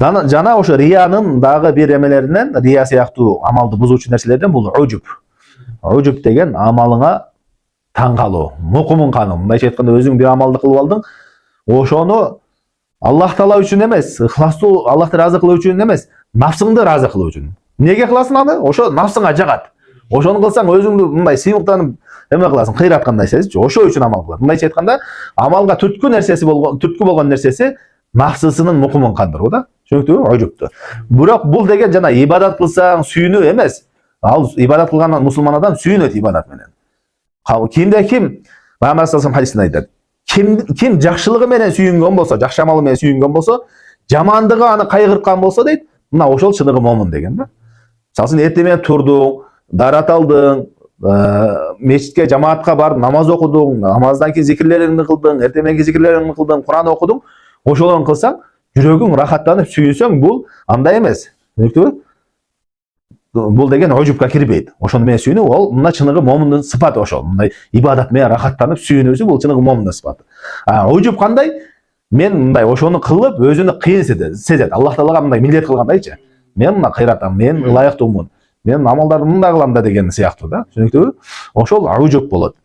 Жана ошо риянын дагы бир эмелеринен, рия сыяктуу амалды бузуучу нерселерден бул ужуп. Ужуп деген амалыңа таң калуу, мукумун кануу. Мындайча айтканда өзүң бир амалды кылып алдың, ошону Аллах Таала үчүн эмес, ыхластуу Аллахты ыраазы кылуу үчүн эмес, нафсыңды ыраазы кылуу үчүн. Эмнеге кыласың аны? Ошо нафсыңа жагат. Ошону кылсаң өзүңдү мындай сыймыктанып эме кыласың, кыйраткандай сезичи. Ошо үчүн амал кылат. Мындайча айтканда, амалга түрткү болгон нерсеси нафсысынын мукумун кандыруу да. Түшүнүктүүбү? Ужупту. Бирок бул деген жана ибадат кылсаң сүйүнүү эмес. Ал ибадат кылган мусулман адам сүйүнөт ибадат менен. Кимде ким Пайгамбар саллаллаху алейхи вассалам айтат. Ким жакшылыгы менен сүйүнгөн болсо, жакшы амалы менен сүйүнгөн болсо, жамандыгы аны кайгырткан болсо дейт, мына ошол чыныгы момун деген да. Мисалы эртең менен турдуң, дарат алдың, мечитке, жамаатка барып намаз окудуң, намаздан кийин зикирлериңди кылдың, эртең мененки зикирлериңди кылдың, Кур'ан окудуң, ошолорун кылсаң, жүрөгүң рахаттанып сүйүнсөң, бул андай эмес. Түшүнүктүбү? Бул деген ужупка кирбейт. Ошону менен сүйүнүү, ол мына чыныгы момундун сыпаты ошол. Мындай ибадат менен рахаттанып сүйүнүүсү бул чыныгы момундун сыпаты. Ужуп кандай? Мен мындай ошону кылып, өзүнү кыйын сезет. Аллах Таалага мындай милдет кылгандайчы. Мен мына кыйратам, мен ылайыктуумун. Мен амалдарды мындай кылам да деген сыяктуу да. Түшүнүктүүбү? Ошол ужуп болот.